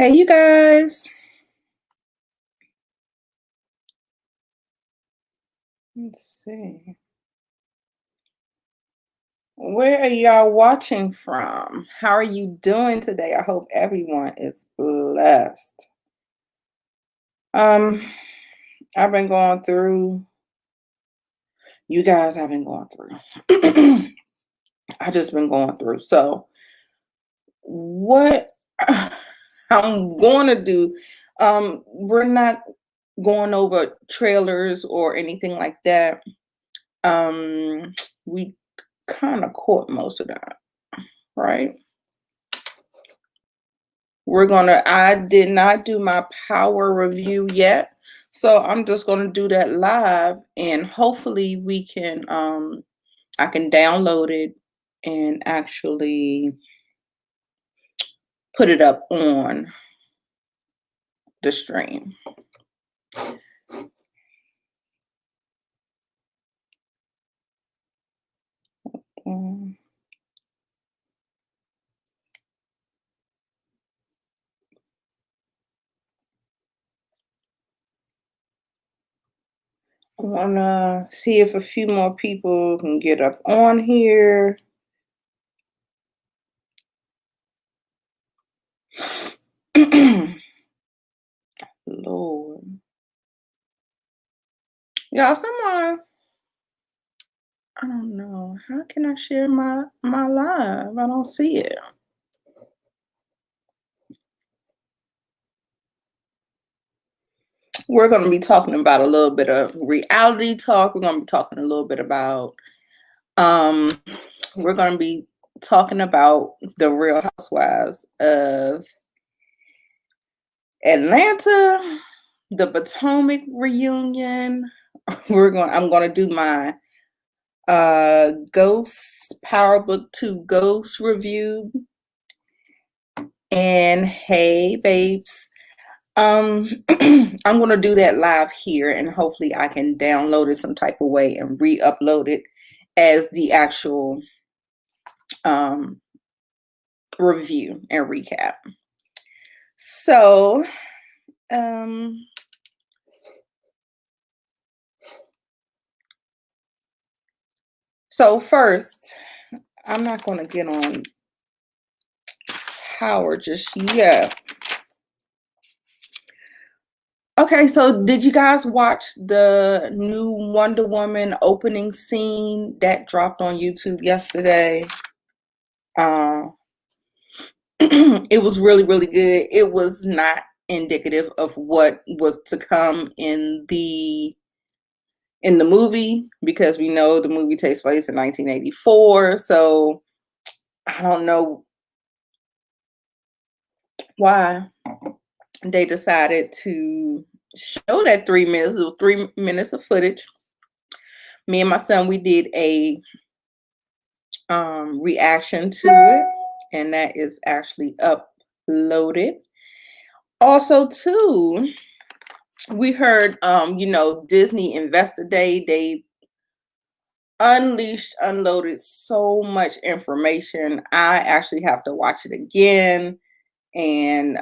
Hey, you guys. Let's see. Where are y'all watching from? How are you doing today? I hope everyone is blessed. Um, I've been going through, you guys have been going through. I just been going through. So, what I'm going to do, we're not going over trailers or anything like that. We kind of caught most of that, right? I did not do my power review yet. So I'm just gonna do that live and hopefully I can download it and actually put it up on the stream. Um, I wanna see if a few more people can get up on here. Lord. Y'all, someone, I don't know. How can I share my live? I don't see it. We're going to be talking about a little bit of reality talk. We're going to be talking a little bit about we're going to be talking about the Real Housewives of Atlanta, the Potomac reunion. I'm going to do my Ghost Power Book 2 Ghost review. And hey babes, I'm going to do that live here and hopefully I can download it some type of way and re-upload it as the actual review and recap. So first, I'm not going to get on power just yet. Okay, so did you guys watch the new Wonder Woman opening scene that dropped on YouTube yesterday? It was really, really good. It was not indicative of what was to come in the movie because we know the movie takes place in 1984. So I don't know why they decided to show that 3 minutes. It was 3 minutes of footage. Me and my son, we did a reaction to it, and that is actually uploaded. Also, too, we heard Disney Investor Day. They unloaded so much information. I actually have to watch it again. And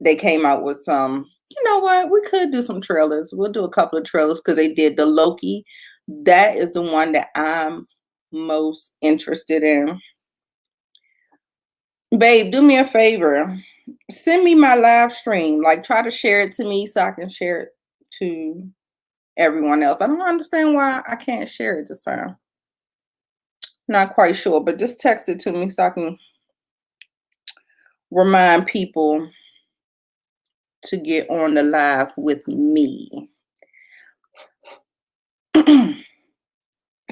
they came out with some, you know what, we could do some trailers. We'll do a couple of trailers because they did the Loki. That is the one that I'm most interested in. Babe, do me a favor. Send me my live stream. Like, try to share it to me so I can share it to everyone else. I don't understand why I can't share it this time. Not quite sure, but just text it to me so I can remind people to get on the live with me.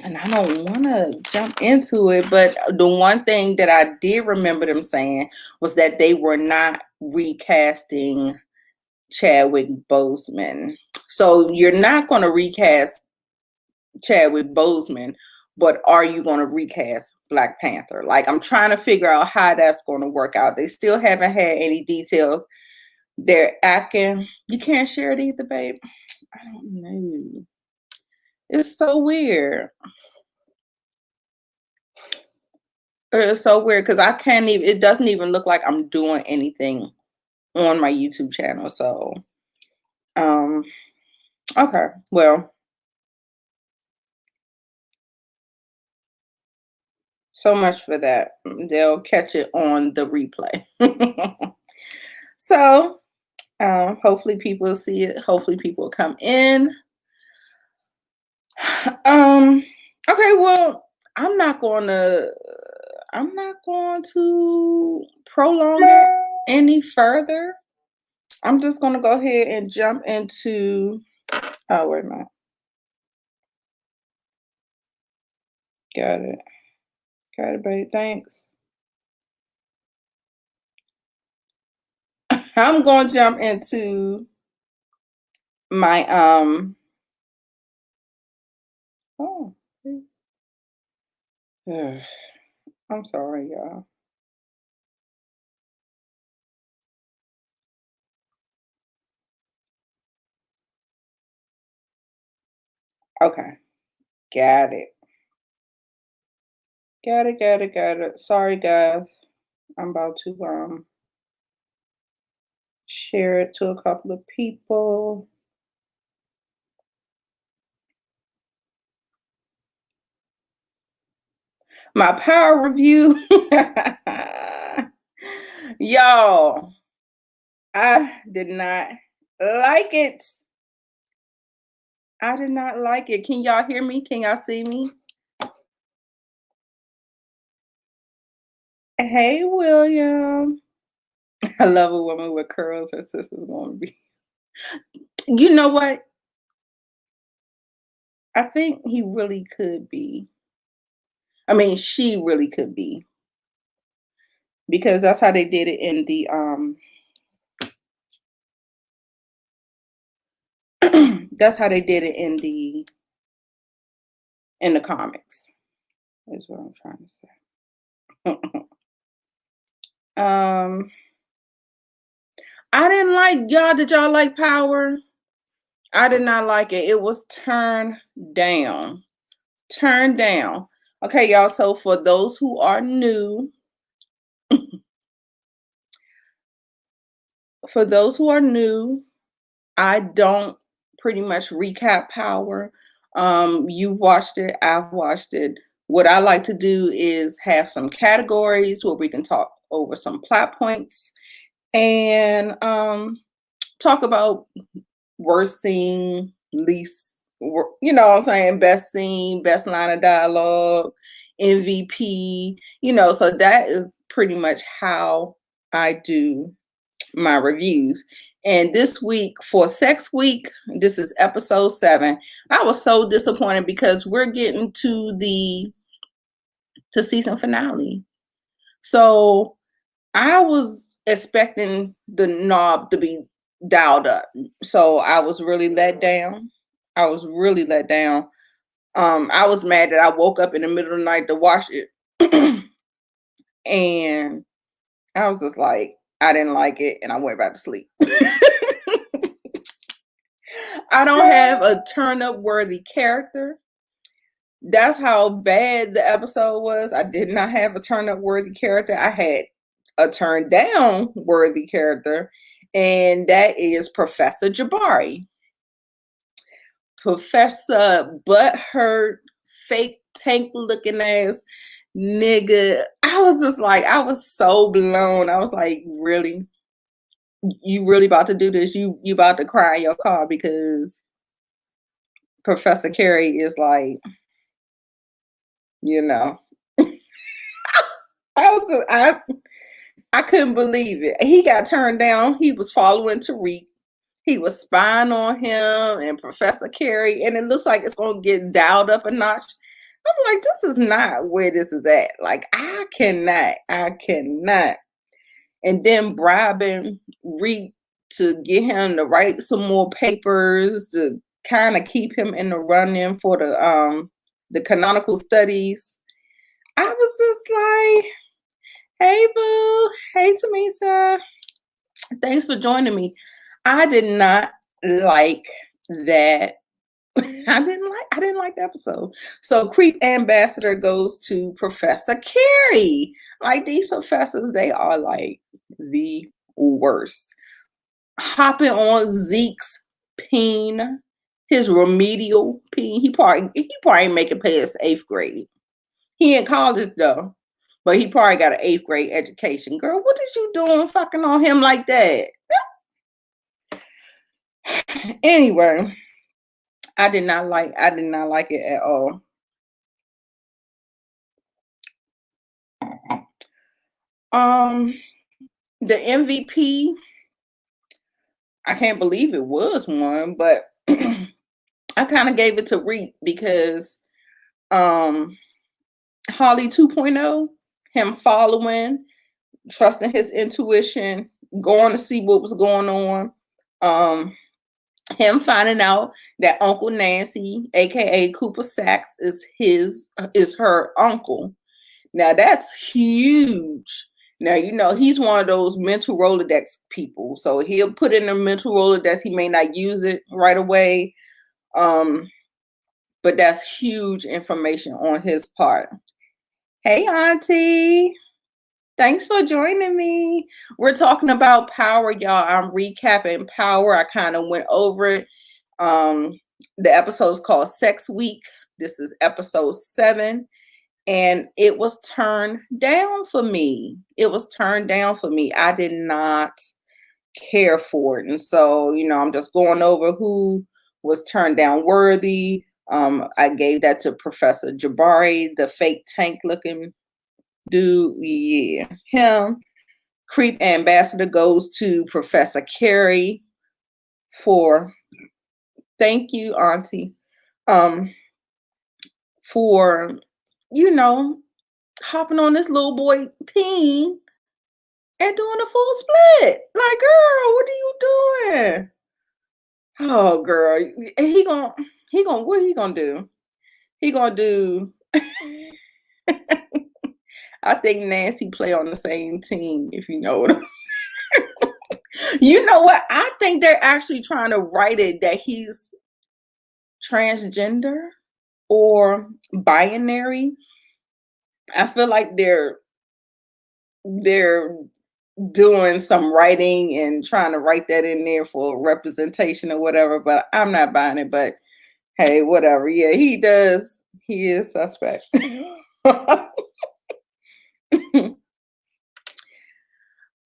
And I don't want to jump into it, but the one thing that I did remember them saying was that they were not recasting Chadwick Boseman. So you're not going to recast Chadwick Boseman, but are you going to recast Black Panther? Like, I'm trying to figure out how that's going to work out. They still haven't had any details. They're acting. You can't share it either, babe. I don't know. It's so weird. It's so weird because I can't even, it doesn't even look like I'm doing anything on my YouTube channel. So, okay, well, so much for that. They'll catch it on the replay. So, hopefully people will see it. Hopefully people will come in. Um, okay, well, I'm not going to prolong it any further. I'm just gonna go ahead and jump into, oh, wait a minute. Got it. Got it, babe. Thanks. I'm gonna jump into my oh, please. I'm sorry, y'all. Okay, got it. Got it, got it, got it. Sorry, guys. I'm about to share it to a couple of people. My power review. Y'all, I did not like it. I did not like it. Can y'all hear me? Can y'all see me? Hey, William. I love a woman with curls. Her sister's going to be. You know what? I think he really could be. I mean, she really could be. Because that's how they did it in the that's how they did it in the comics. Is what I'm trying to say. I didn't like, y'all. Did y'all like Power? I did not like it. It was turned down. Turned down. Okay, y'all. So for those who are new, I don't pretty much recap Power. You watched it, I've watched it. What I like to do is have some categories where we can talk over some plot points and talk about worst scene, least, you know what I'm saying, best scene, best line of dialogue, MVP, so that is pretty much how I do my reviews. And this week for Sex Week, this is episode 7. I was so disappointed because we're getting to the season finale. So I was expecting the knob to be dialed up. So I was really let down. I was mad that I woke up in the middle of the night to watch it. And I was just like, I didn't like it, and I went back to sleep. I don't have a turn up worthy character. That's how bad the episode was. I did not have a turn up worthy character. I had a turn down worthy character, and that is Professor Jabari. Professor Butthurt, fake tank looking ass nigga. I was just like, I was so blown. I was like, really? You really about to do this? You about to cry in your car because Professor Carey is like, you know. I couldn't believe it. He got turned down. He was following Tariq. He was spying on him and Professor Carey, and it looks like it's gonna get dialed up a notch. I'm like, this is not where this is at. Like, I cannot. And then bribing Reed to get him to write some more papers to kind of keep him in the running for the canonical studies. I was just like, hey boo, hey Tamisa, thanks for joining me. I did not like that. I didn't like the episode. So Creep Ambassador goes to Professor Carey. Like, these professors, they are like the worse. Hopping on Zeke's peen, his remedial peen. He probably ain't make it past 8th grade. He in college though, but he probably got an 8th grade education. Girl, what is you doing fucking on him like that? Anyway, I did not like it at all. The MVP, I can't believe it was one, but I kind of gave it to RHOP because Holly 2.0, him following, trusting his intuition, going to see what was going on. Him finding out that Uncle Nancy, aka Cooper Sacks, is her uncle. Now that's huge. Now you know he's one of those mental Rolodex people, so he'll put in a mental Rolodex. He may not use it right away, but that's huge information on his part. Hey, Auntie. Thanks for joining me. We're talking about power, y'all. I'm recapping power. I kind of went over it. The episode is called Sex Week. This is episode 7. And it was turned down for me. It was turned down for me. I did not care for it. And so, you know, I'm just going over who was turned down worthy. I gave that to Professor Jabari, the fake tank looking dude. Yeah, him. Creep ambassador goes to Professor Carey for, thank you, Auntie, for, you know, hopping on this little boy peen and doing a full split. Like, girl, what are you doing? Oh, girl, what he gonna do? He gonna do. I think Nancy play on the same team, if you know what I'm saying. You know what? I think they're actually trying to write it that he's transgender or binary. I feel like they're doing some writing and trying to write that in there for representation or whatever, but I'm not buying it. But hey, whatever. Yeah, he does. He is suspect.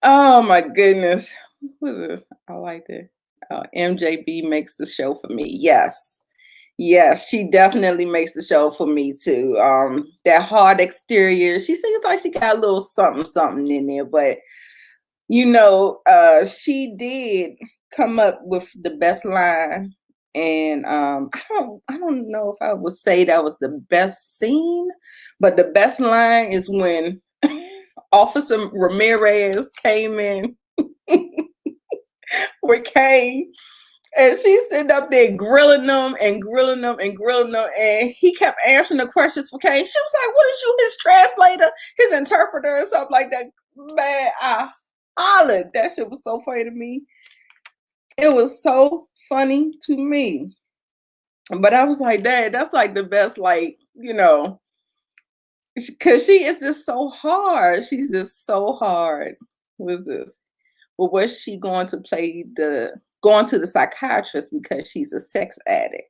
Oh my goodness. Who's this? I like it. MJB makes the show for me. Yes. Yes, she definitely makes the show for me too. That hard exterior. She seems like she got a little something in there, but you know, she did come up with the best line. And I don't know if I would say that was the best scene, but the best line is when Officer Ramirez came in with Kane, and she's sitting up there grilling them, and he kept answering the questions for Kane. She was like, "What is you, his translator, his interpreter, or something like that?" Man, I hollered. That shit was so funny to me. It was so funny to me. But I was like, Dad, that's like the best, like, you know, because she is just so hard. She's just so hard. Who is this? But was she going to going to the psychiatrist because she's a sex addict?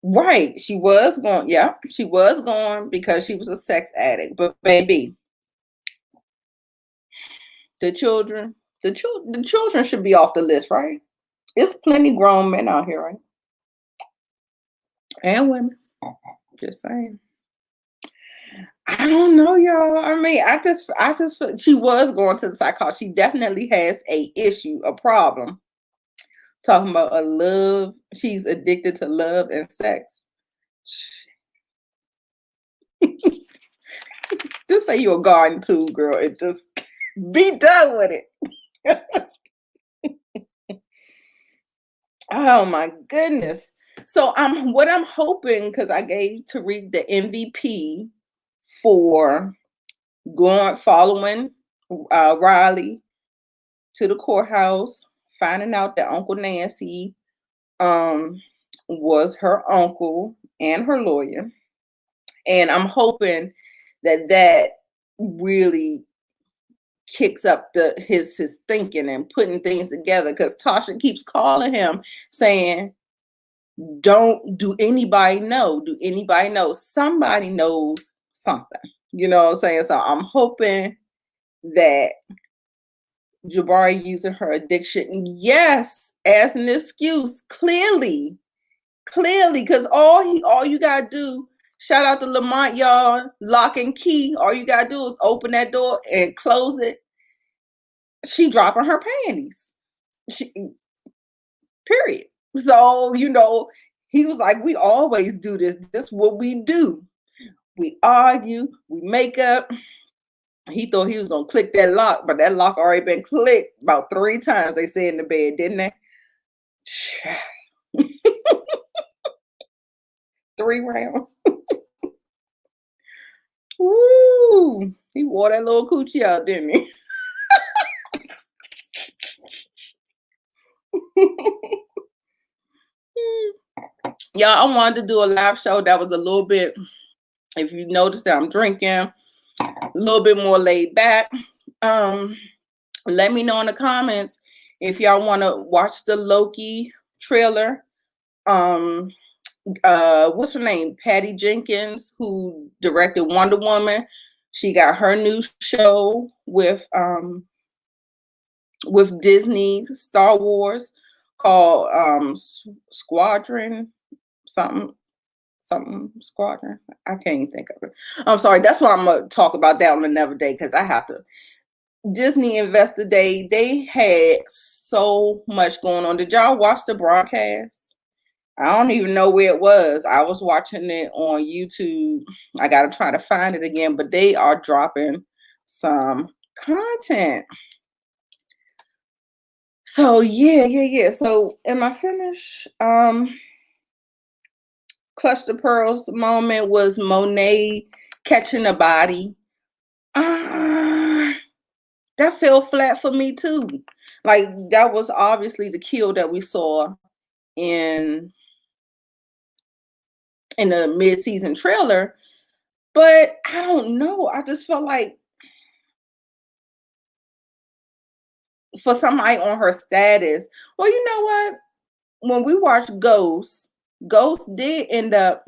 Right. She was going, yeah, she was going because she was a sex addict. But baby, the children should be off the list, right? There's plenty grown men out here, right? And women. Just saying. I don't know, y'all. I mean, I just she was going to the psychologist. She definitely has a issue, a problem. Talking about a love, she's addicted to love and sex. Just say you're a garden tool, girl, and just be done with it. Oh my goodness. So what I'm hoping, because I gave Tariq the MVP for following Riley to the courthouse, finding out that Uncle Nancy was her uncle and her lawyer. And I'm hoping that really kicks up his thinking and putting things together, because Tasha keeps calling him saying, do anybody know? Do anybody know? Somebody knows something. You know what I'm saying? So I'm hoping that Jabari using her addiction, yes, as an excuse, clearly, because all you gotta do, shout out to Lamont, y'all, lock and key. All you gotta do is open that door and close it. She dropping her panties. Period. So, he was like, we always do this. This is what we do. We argue, we make up. He thought he was gonna click that lock, but that lock already been clicked about 3 times, they said in the bed, didn't they? 3 rounds. Woo! He wore that little coochie out, didn't he? Y'all, I wanted to do a live show that was a little bit, if you noticed that I'm drinking, a little bit more laid back. Let me know in the comments if y'all want to watch the Loki trailer. What's her name? Patty Jenkins, who directed Wonder Woman. She got her new show with Disney Star Wars called Squadron something Squadron. I can't even think of it. I'm sorry. That's why I'm gonna talk about that on another day, because I have to. Disney Investor Day, they had so much going on. Did y'all watch the broadcast? I don't even know where it was. I was watching it on YouTube. I got to try to find it again, but they are dropping some content. So yeah. So am I finished? Clutch the Pearls moment was Monet catching a body. That fell flat for me too. Like, that was obviously the kill that we saw in the mid-season trailer, but I don't know. I just felt like for somebody on her status, well, you know what? When we watched Ghost did end up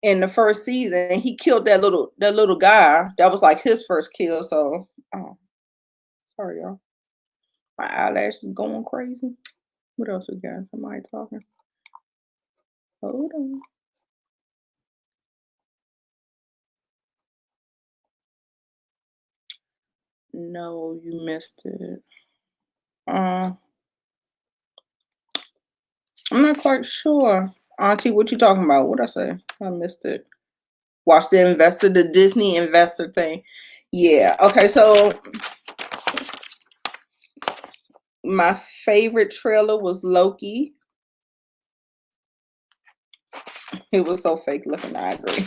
in the first season. He killed that little guy. That was like his first kill. So, sorry, y'all. My eyelash is going crazy. What else we got? Somebody talking. Hold on. No, you missed it. I'm not quite sure. Auntie, what you talking about? What'd I say? I missed it. Watch the Disney investor thing. Yeah. Okay, so my favorite trailer was Loki. It was so fake looking, I agree.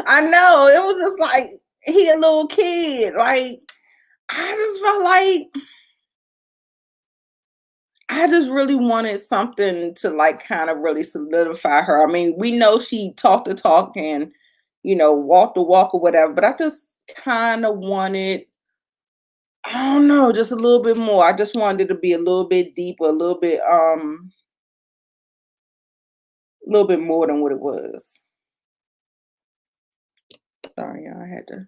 I know. It was just like he a little kid. Like, I just felt like I just really wanted something to like kind of really solidify her. I mean, we know she talked the talk and walk the walk or whatever, but I just kind of wanted, I don't know, just a little bit more. I just wanted it to be a little bit deeper, a little bit more than what it was. Sorry, I had to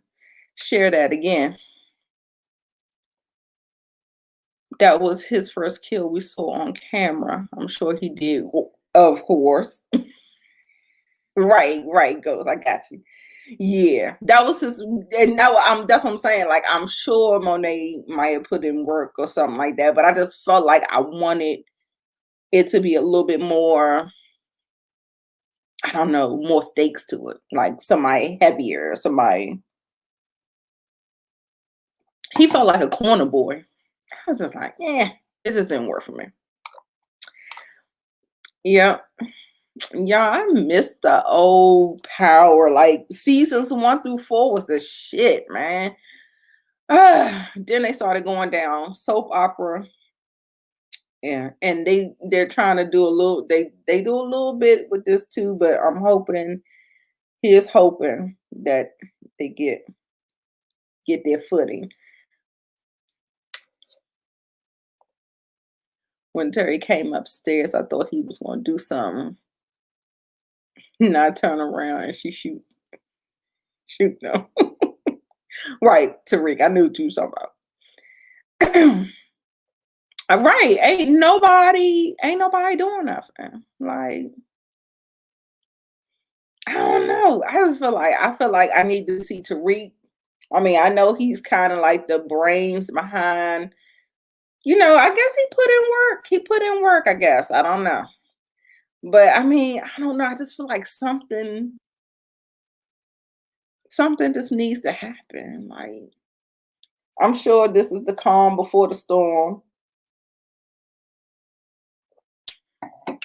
share that again. That was his first kill we saw on camera. I'm sure he did, of course. Right, Ghost. I got you. Yeah, that was his, and now that's what I'm saying. Like, I'm sure Monet might have put in work or something like that, but I just felt like I wanted it to be a little bit more, I don't know, more stakes to it, like somebody heavier, somebody. He felt like a corner boy. I was just like, it just didn't work for me. Yeah. Yeah, I missed the old Power. Like, seasons 1 through 4 was the shit, man. Then they started going down soap opera. Yeah, and they're trying to do a little. They do a little bit with this too, but I'm hoping that they get get their footing. When Terry came upstairs, I thought he was going to do something. And I turn around and she shoot no. Right, Tariq, I knew what you were talking about. All right, ain't nobody doing nothing. Like, I don't know. I feel like I need to see Tariq. I mean, I know he's kind of like the brains behind, I guess he put in work. He put in work, I guess. I don't know. But I mean, I don't know. I just feel like something just needs to happen. Like, I'm sure this is the calm before the storm.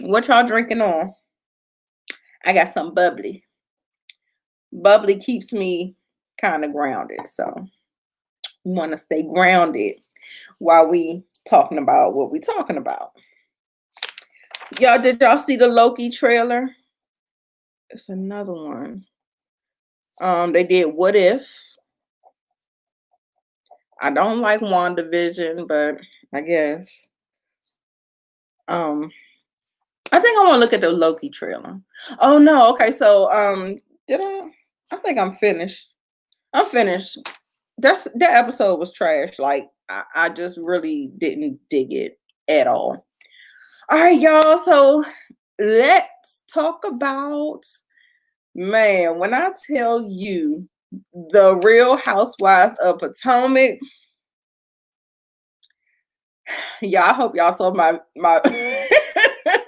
What y'all drinking on? I got some bubbly. Bubbly keeps me kind of grounded. So we want to stay grounded while we talking about what we talking about. Did y'all see the Loki trailer? It's another one. They did What If. I don't like WandaVision, but I guess. I think I want to look at the Loki trailer. Oh no, okay. So did I think I'm finished. I'm finished. That episode was trash. Like I just really didn't dig it at all. All right, y'all. So let's talk about, man, when I tell you the Real Housewives of Potomac. I hope y'all saw my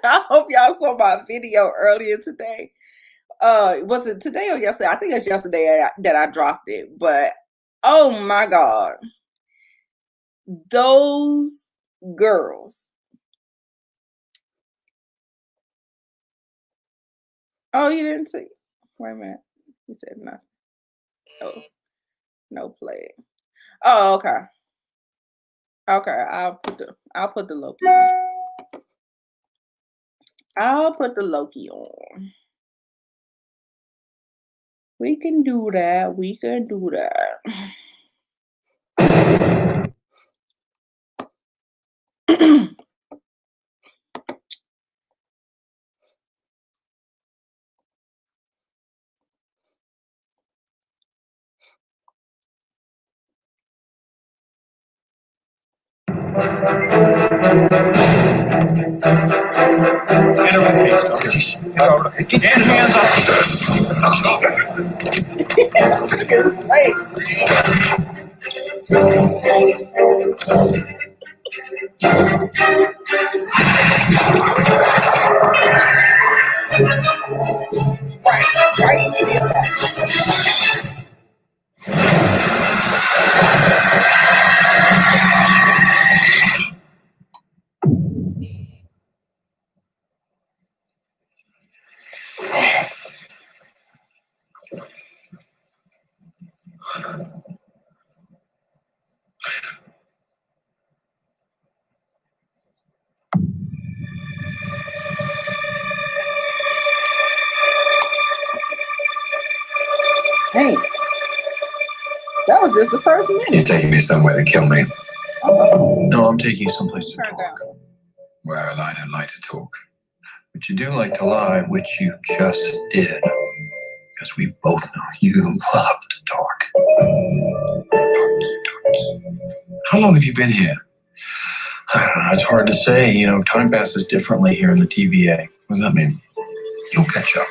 I hope y'all saw my video earlier today. Was it today or yesterday? I think it's yesterday that I dropped it. But oh my God, those girls. Oh, you didn't see? Wait a minute. He said nothing. Oh, no play. Oh, okay. Okay, I'll put the Loki on. I'll put the Loki on. We can do that. We can do that. Get your hands off. Right into your back. Hey, that was just the first minute. You're taking me somewhere to kill me. No, I'm taking you someplace to Turn talk. down. Where I don't like to talk. But you do like to lie, which you just did. Because we both know you love to talk. How long have you been here? I don't know, it's hard to say. Time passes differently here in the TVA. What does that mean? You'll catch up.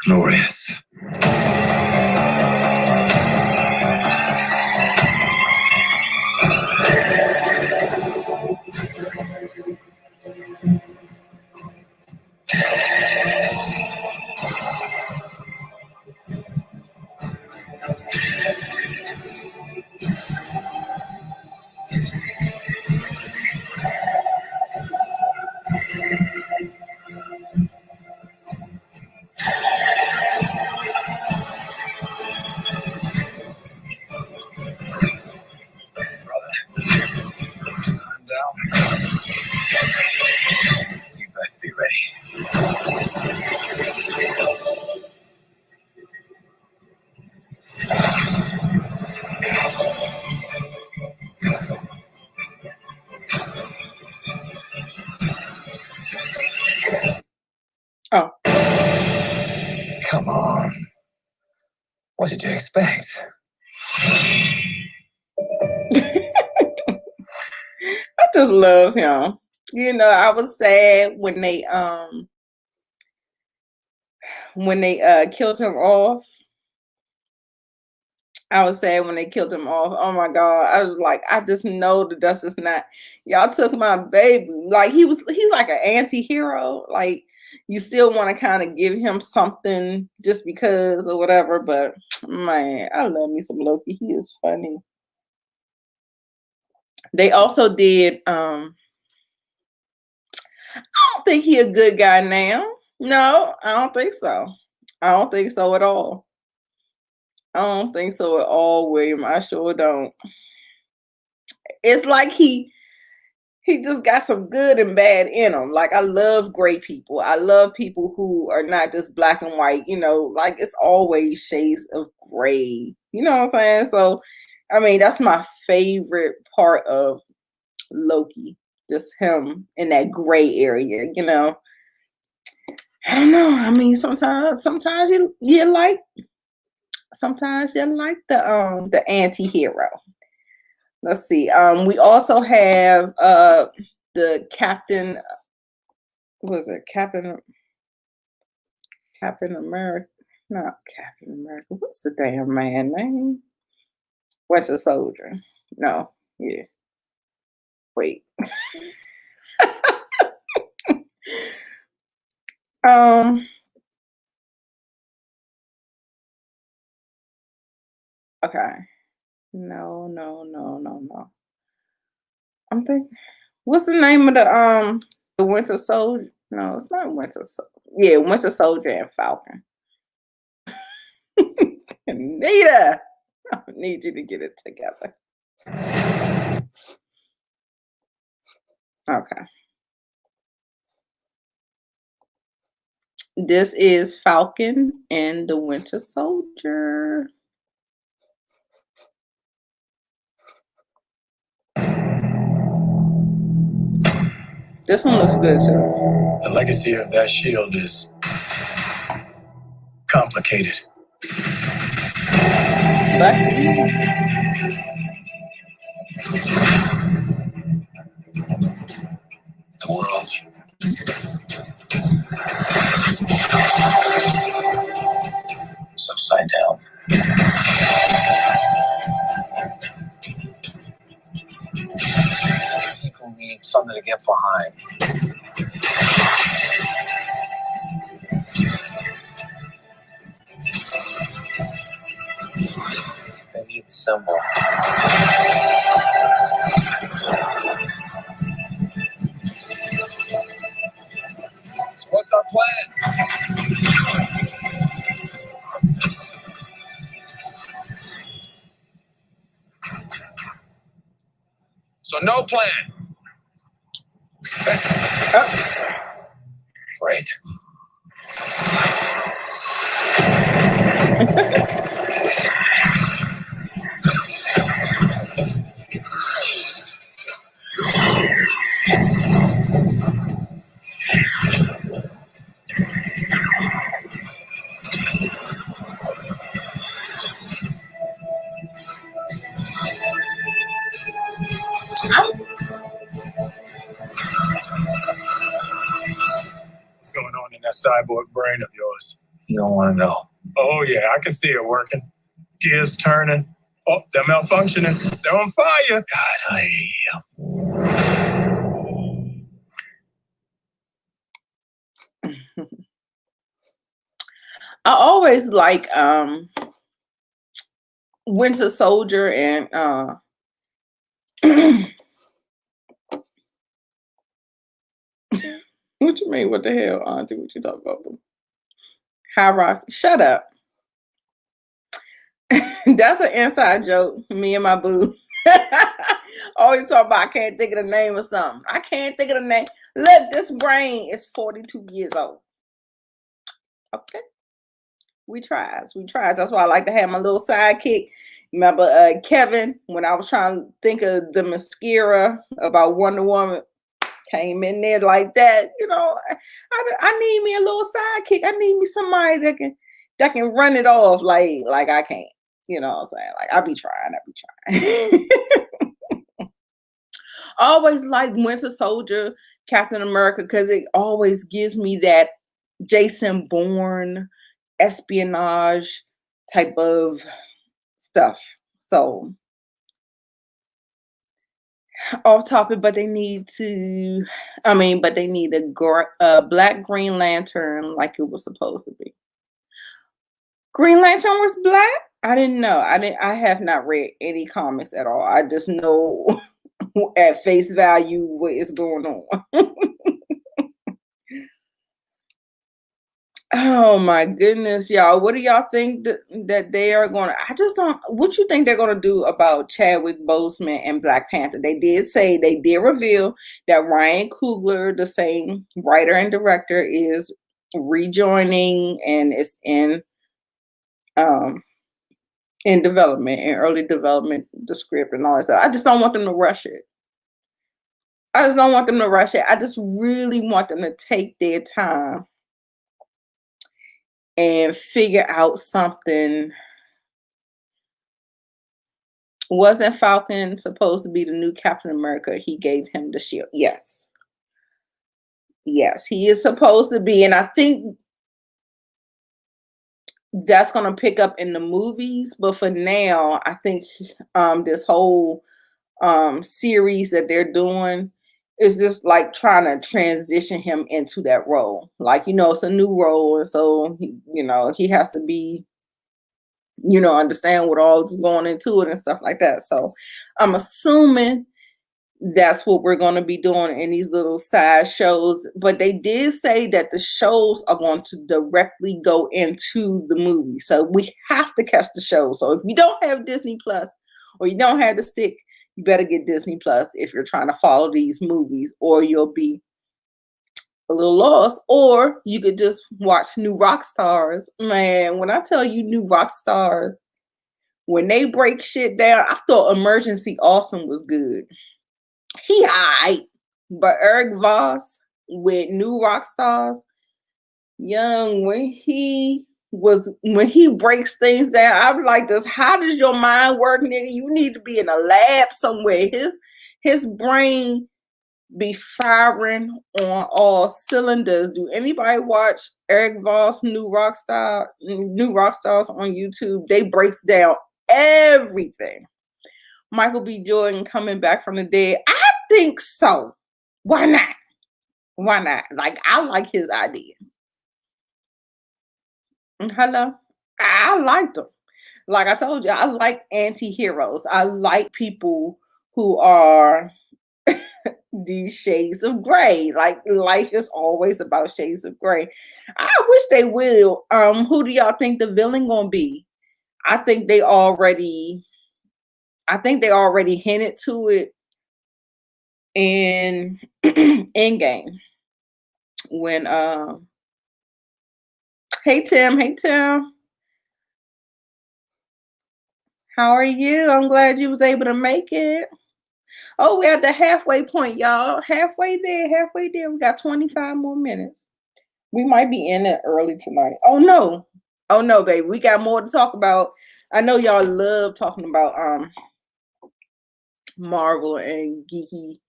Glorious. I'm down. You best be ready. Oh. Come on. What did you expect? I just love him. You know, I was sad when they killed him off. I was sad when they killed him off. Oh my God. I was like, I just know that this is not, y'all took my baby. Like he's like an anti-hero. Like you still want to kind of give him something just because or whatever. But man, I love me some Loki. He is funny. They also did, I don't think he a good guy now. No, I don't think so. I don't think so at all. I don't think so at all, William. I sure don't. It's like he just got some good and bad in him. Like I love gray people. I love people who are not just black and white, you know, like it's always shades of gray. You know what I'm saying? So I mean, that's my favorite part of Loki. Just him in that gray area, you know. I don't know. I mean, sometimes you like the anti-hero. Let's see. We also have the Captain, was it Captain America? Not Captain America. What's the damn man name? Winter Soldier. No, yeah. Wait. Okay. No. I'm thinking, what's the name of the Winter Soldier? No, it's not Winter Soldier. Yeah, Winter Soldier and Falcon. Anita, I need you to get it together. Okay. This is Falcon and the Winter Soldier. This one looks good too. The legacy of that shield is complicated. Bucky. The world. It's upside down. People need something to get behind. They need the symbol. So what's our plan? So no plan. Great. What's going on in that cyborg brain of yours? You don't want to know. Oh, yeah, I can see it working. Gears turning. Oh, they're malfunctioning. They're on fire. God, I always like Winter Soldier and what you mean? What the hell, Auntie? What you talking about? Hi, Ross. Shut up. That's an inside joke. Me and my boo. Always talk about I can't think of the name of something. I can't think of the name. Look, this brain is 42 years old. Okay. We tries. That's why I like to have my little sidekick. Remember Kevin, when I was trying to think of the mascara about Wonder Woman, came in there like that. You know, I need me a little sidekick. I need me somebody that can run it off like I can't. You know what I'm saying? Like I be trying. Always like Winter Soldier, Captain America, because it always gives me that Jason Bourne espionage type of stuff. So off topic, but they need a Black Green Lantern like it was supposed to be. Green Lantern was black? I didn't know. I have not read any comics at all. I just know at face value what is going on. Oh my goodness, y'all. What do y'all think that they are going to? I just don't. What you think they're going to do about Chadwick Boseman and Black Panther? They did reveal that Ryan Coogler, the same writer and director, is rejoining and is in development, in early development, the script and all that stuff. I just don't want them to rush it. I just really want them to take their time and figure out something. Wasn't Falcon supposed to be the new Captain America? He gave him the shield. Yes, he is supposed to be. And I think that's going to pick up in the movies. But for now, I think this whole series that they're doing is just like trying to transition him into that role. Like, it's a new role. And so, he has to be, understand what all is going into it and stuff like that. So I'm assuming that's what we're going to be doing in these little side shows. But they did say that the shows are going to directly go into the movie. So we have to catch the show. So if you don't have Disney Plus or you don't have the stick, you better get Disney Plus if you're trying to follow these movies, or you'll be a little lost. Or you could just watch New Rock Stars. Man, when I tell you New Rock Stars, when they break shit down, I thought Emergency Awesome was good. He alright, but Eric Voss with New Rock Stars, when he breaks things down, I'm like this. How does your mind work, nigga? You need to be in a lab somewhere. His brain be firing on all cylinders. Do anybody watch Eric Voss New Rock Stars on YouTube? They breaks down everything. Michael B. Jordan coming back from the dead. I think so. Why not? Like, I like his idea. Hello? I liked them. Like I told you, I like anti-heroes. I like people who are these shades of gray. Like, life is always about shades of gray. I wish they will. Who do y'all think the villain gonna be? I think they already hinted to it in Endgame when hey Tim, how are you? I'm glad you was able to make it. Oh, we're at the halfway point, y'all. Halfway there. We got 25 more minutes. We might be in it early tonight. Oh no, baby. We got more to talk about. I know y'all love talking about Marvel and geeky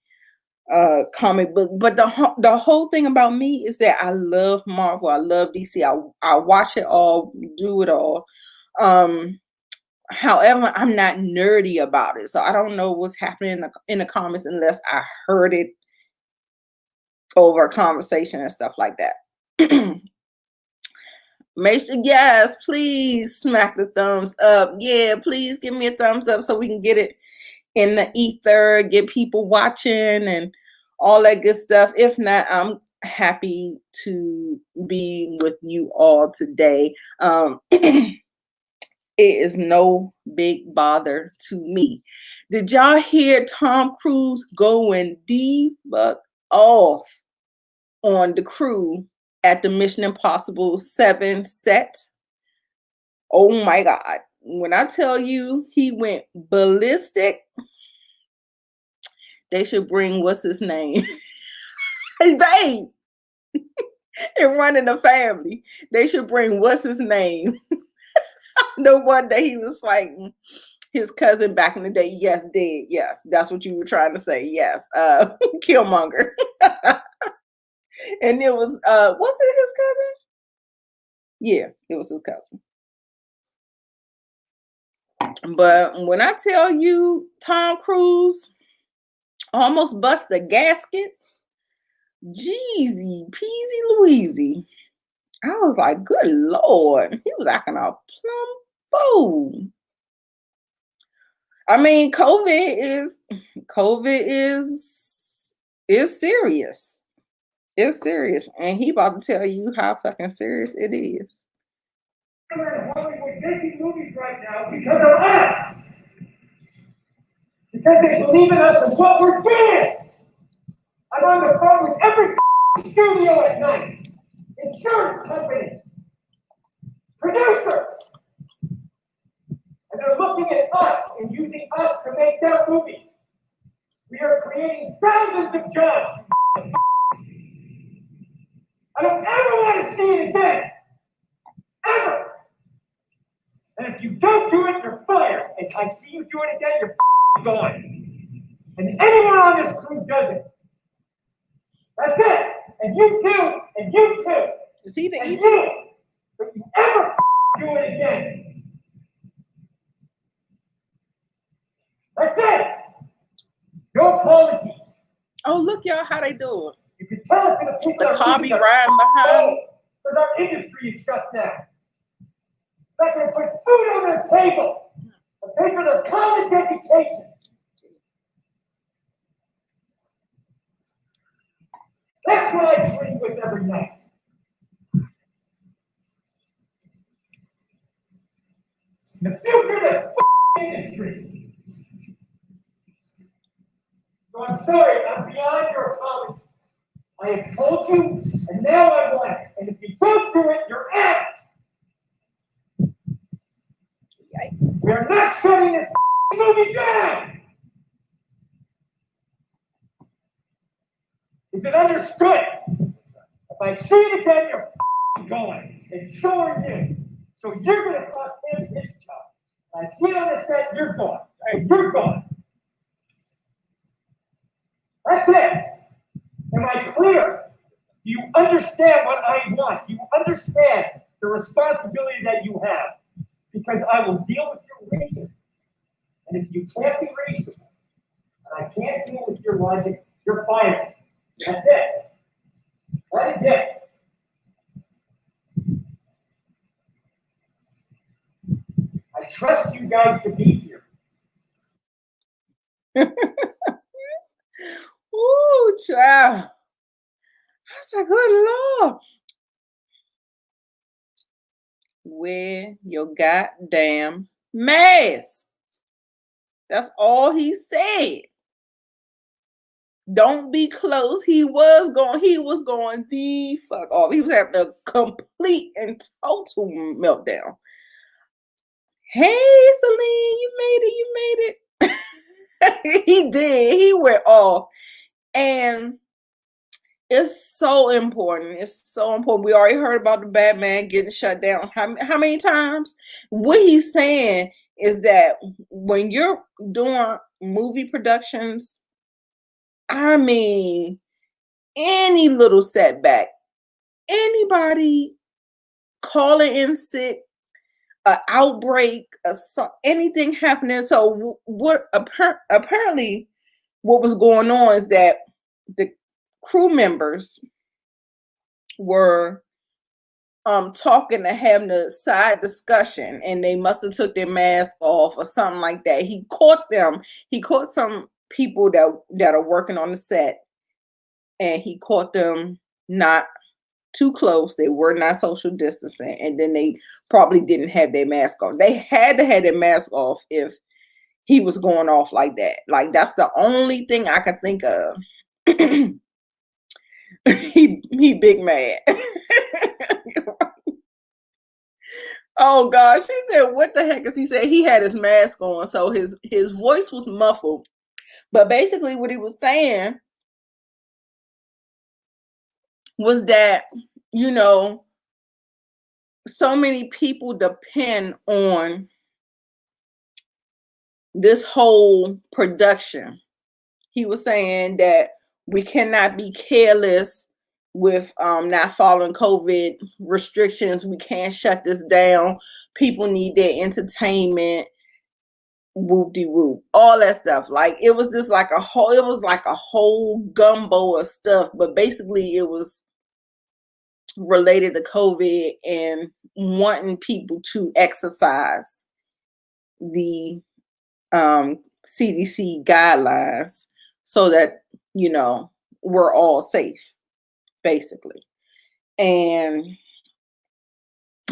comic book, but the whole thing about me is that I love Marvel. I love DC. I watch it all, do it all. However, I'm not nerdy about it, so I don't know what's happening in the comics unless I heard it over a conversation and stuff like that. Make sure, yes, please smack the thumbs up. Yeah, please give me a thumbs up so we can get it in the ether, get people watching and all that good stuff. If not, I'm happy to be with you all today. It is no big bother to me. Did y'all hear Tom Cruise going the fuck off on the crew at the Mission Impossible 7 set? Oh my God. When I tell you he went ballistic, they should bring, what's his name? Hey, babe. And running the family. They should bring, what's his name? The one that he was fighting his cousin back in the day. Yes, dead. Yes, that's what you were trying to say. Yes, Killmonger. And it was, was it his cousin? Yeah, it was his cousin. But when I tell you Tom Cruise almost bust the gasket, Jeezy, Peasy Louisy, I was like, good Lord, he was acting a plumb fool. I mean, COVID is serious. It's serious, and he about to tell you how fucking serious it is. We're Hollywood making movies right now because of us. Because they believe in us and what we're doing. I'm on the phone with every studio at night, insurance companies, producers, and they're looking at us and using us to make their movies. We are creating thousands of jobs. I don't ever want to see it again. Ever. And if you don't do it, you're fired. And I see you do it again, you're gone. And anyone on this crew does it. That's it. And you too. And you too. Is he the and EP? you. If you ever do it again. That's it. No apologies. Oh, look, y'all, how they doing. You can tell it to the people The that car be riding behind. because our industry is shut down. It's not going to put food on their table and pay for their college education. That's what I sleep with every night. The future of the industry. So I'm sorry, I'm beyond your apologies. I have told you, and now I want it. And if you don't do it, you're out. Yikes. We are not shutting this movie down. Is it understood? If I see it again, you're going. And so are you. So you're going to cost him his job. I see it on the set, you're gone. Hey, you're gone. That's it. Am I clear? Do you understand what I want? Do you understand the responsibility that you have? Because I will deal with your reason. And if you can't be reasonable, and I can't deal with your logic, you're fired. That's it. That is it. I trust you guys to be here. Ooh, child. That's a good Lord. Wear your goddamn mask. That's all he said. Don't be close. He was going the fuck off. He was having a complete and total meltdown. Hey, Celine, you made it. He did. He went off. And it's so important. It's so important. We already heard about the Batman getting shut down. How many times? What he's saying is that when you're doing movie productions, I mean, any little setback, anybody calling in sick, an outbreak, anything happening. So what apparently what was going on is that the crew members were talking and having a side discussion, and they must have took their mask off or something like that. He caught some people that are working on the set, and he caught them not too close. They were not social distancing, and then they probably didn't have their mask on. They had to have their mask off if he was going off like that. Like, that's the only thing I can think of. he big mad. Oh gosh, he said, what the heck? Because he said he had his mask on, so his voice was muffled. But basically what he was saying was that, you know, so many people depend on this whole production. He was saying that we cannot be careless with not following COVID restrictions. We can't shut this down. People need their entertainment. Whoop-de-whoop, all that stuff. Like, it was just like a whole gumbo of stuff, but basically it was related to COVID and wanting people to exercise the CDC guidelines so that, you know, we're all safe, basically. And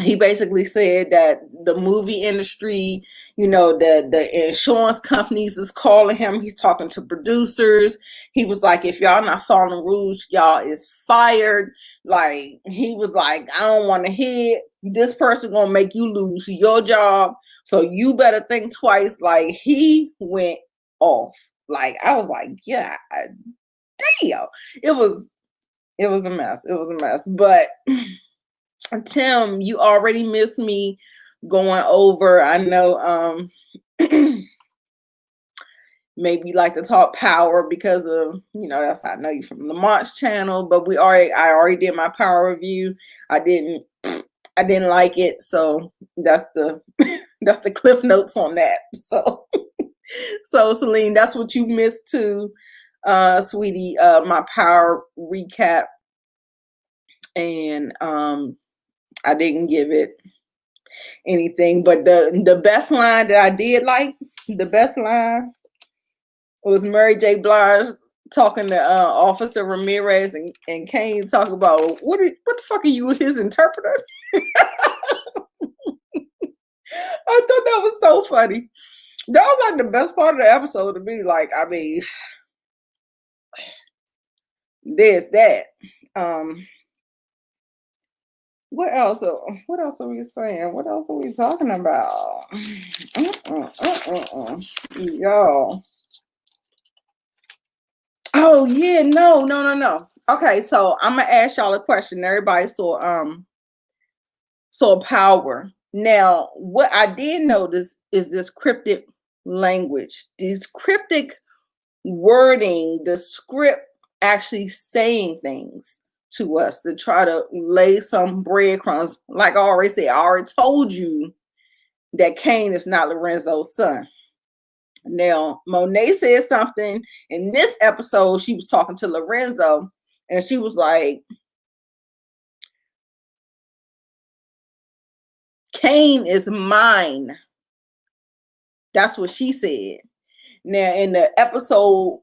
he basically said that the movie industry, you know, the insurance companies is calling him. He's talking to producers. He was like, if y'all not following rules, y'all is fired. Like, he was like, I don't want to hear it. This person gonna make you lose your job, so you better think twice. Like, he went off. Like, I was like, yeah, damn. It was a mess. It was a mess. But Tim, you already missed me going over. I know maybe you like to talk power because of, you know, that's how I know you from the Lamont's channel, but I already did my power review. I didn't like it, so that's the that's the cliff notes on that. So Celine, that's what you missed too, sweetie, my power recap. And I didn't give it anything, but the best line that I did like, the best line was Mary J. Blige talking to Officer Ramirez and Kane talking about what the fuck are you, his interpreter? I thought that was so funny. That was like the best part of the episode to me. Like, I mean, there's that. What else? What else are we saying? What else are we talking about? Y'all. Oh yeah, no. Okay, so I'm gonna ask y'all a question. Everybody saw power. Now, what I did notice is this cryptic language, these cryptic wording, the script actually saying things to us to try to lay some breadcrumbs. Like I already said, I already told you that Kane is not Lorenzo's son. Now, Monet said something in this episode. She was talking to Lorenzo, and she was like, Kane is mine. That's what she said. Now, in the episode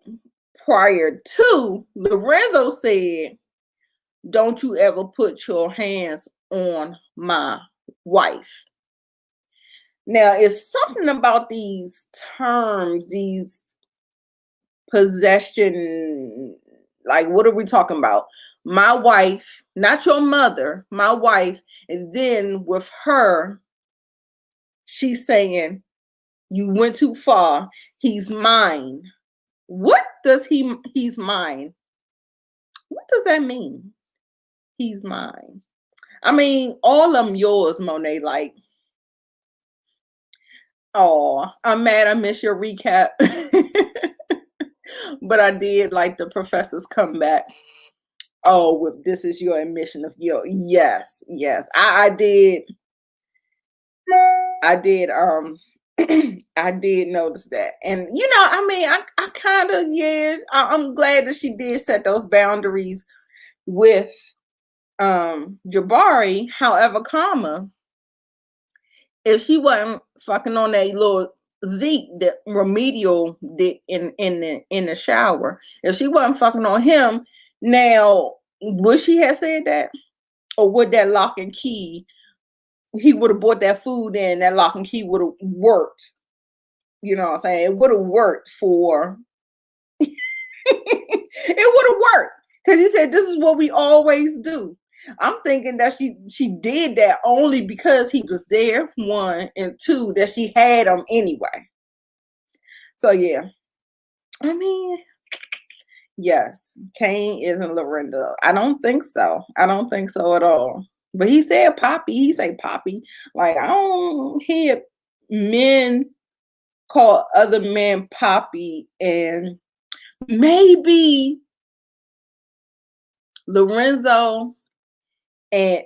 prior to, Lorenzo said, don't you ever put your hands on my wife. Now, it's something about these terms, these possession, like, what are we talking about? My wife, not your mother, my wife. And then with her, she's saying, you went too far. He's mine. What does he's mine? What does that mean? He's mine. I mean, all of them yours, Monet. Like, oh, I'm mad I missed your recap. But I did like the professor's comeback. Oh, with this is your admission of your, yes. I did I did notice that. And you know, I mean, I kind of, yeah, I'm glad that she did set those boundaries with Jabari. However, if she wasn't fucking on that little Zeke, the remedial dick in the shower, if she wasn't fucking on him, now would she have said that? or would that lock and key, he would have bought that food in, that lock and key would have worked. You know what I'm saying? It would have worked for, it would have worked. Because he said, this is what we always do. I'm thinking that she did that only because he was there, one, and two, that she had him anyway. So yeah. I mean, yes, Kane isn't Lorinda. I don't think so. I don't think so at all. But he said Poppy. He say Poppy. Like, I don't hear men call other men Poppy, and maybe Lorenzo and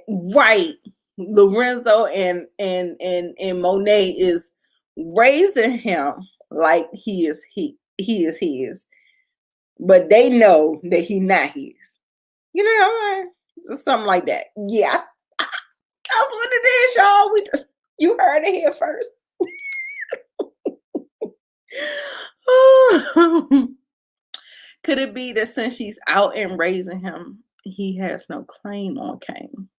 Lorenzo and Monet is raising him like he is his, but they know that he not his. You know what I'm saying? Just something like that. Yeah, that's what it is, y'all. You heard it here first. Could it be that since she's out and raising him, he has no claim on Kane?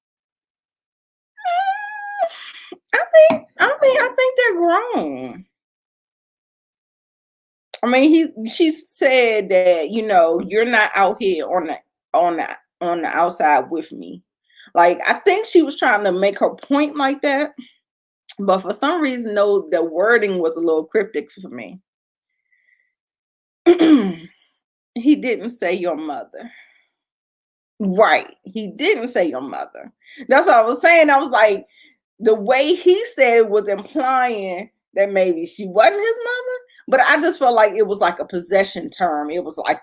I think they're grown. I mean, she said that, you know, you're not out here on the outside with me. Like, I think she was trying to make her point like that, but for some reason, no, the wording was a little cryptic for me. He didn't say your mother. Right. He didn't say your mother. That's what I was saying. I was like, the way he said it was implying that maybe she wasn't his mother, but I just felt like it was like a possession term. It was like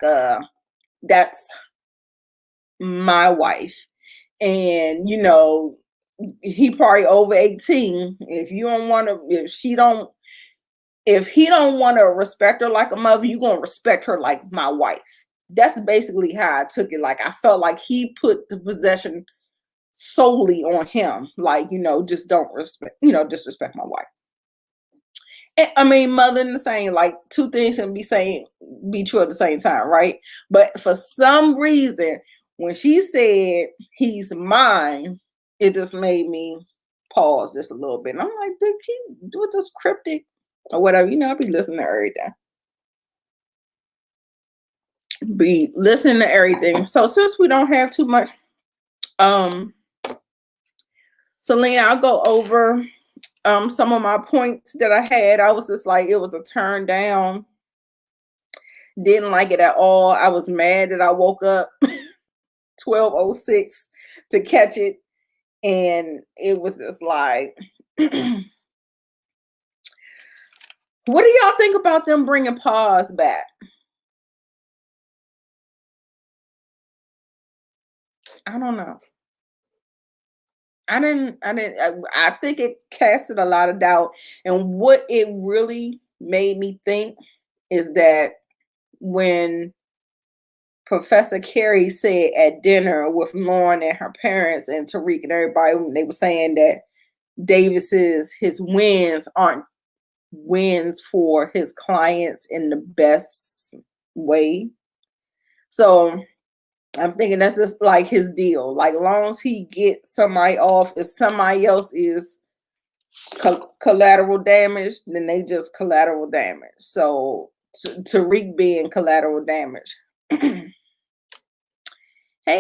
that's my wife. And, you know, he probably over 18. If he don't want to respect her like a mother, you're going to respect her like my wife. That's basically how I took it. Like, I felt like he put the possession solely on him. Like, you know, just don't disrespect my wife. And, I mean, mother and the same, like, two things can be true at the same time, right? But for some reason, when she said he's mine, it just made me pause just a little bit. And I'm like, did he do it just cryptic or whatever? You know, I'll be listening to everything. Be listening to everything. So since we don't have too much, Selena, I'll go over some of my points that I had. I was just like, it was a turn down. Didn't like it at all. I was mad that I woke up 12:06 to catch it. And it was just like, what do y'all think about them bringing Pause back? I don't know. I think it casted a lot of doubt. And what it really made me think is that when Professor Carey said at dinner with Lauren and her parents and Tariq and everybody, they were saying that his wins aren't wins for his clients in the best way. So I'm thinking that's just like his deal. Like, as long as he gets somebody off, if somebody else is collateral damage, then they just collateral damage. So Tariq being collateral damage. Hey,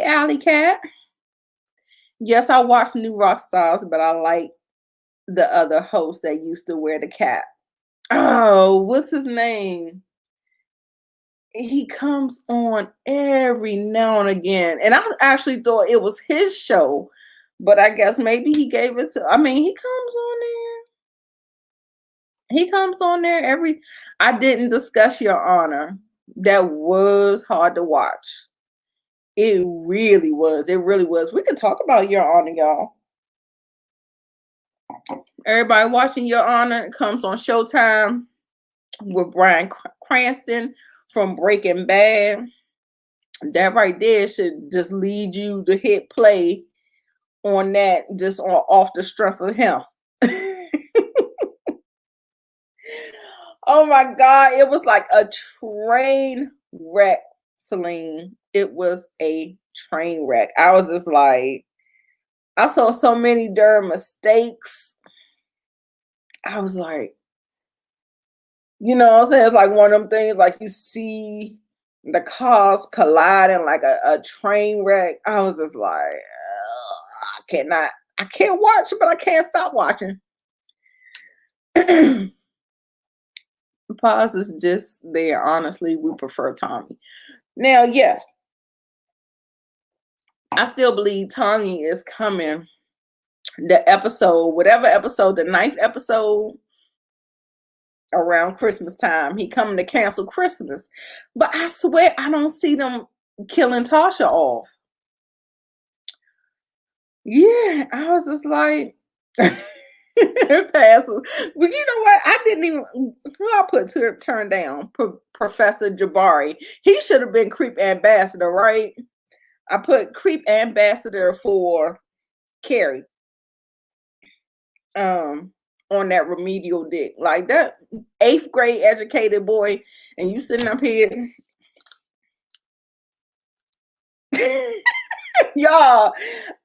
Alley Cat. Yes, I watched New Rock Stars, but I like the other host that used to wear the cap. Oh, what's his name? He comes on every now and again. And I actually thought it was his show, but I guess maybe he gave it to, I mean, he comes on there. He comes on there I didn't discuss Your Honor. That was hard to watch. It really was. It really was. We could talk about Your Honor, y'all. Everybody watching Your Honor. It comes on Showtime with Bryan Cranston from Breaking Bad. That right there should just lead you to hit play on that, just off the strength of him. Oh my God, it was like a train wreck, Celine. It was a train wreck. I was just like, I saw so many darn mistakes. I was like, you know what I'm saying? It's like one of them things like you see the cars colliding like a train wreck. I was just like, I can't watch, but I can't stop watching. Pause is just there. Honestly, we prefer Tommy. Now, yes, I still believe Tommy is coming. The episode, whatever episode, the 9th episode around Christmas time, he coming to cancel Christmas. But I swear I don't see them killing Tasha off. Yeah, I was just like, passes. But you know what? I didn't even, who I put to turn down? Professor Jabari. He should have been creep ambassador, right? I put creep ambassador for Carrie. On that remedial dick. Like that 8th grade educated boy, and you sitting up here. Y'all,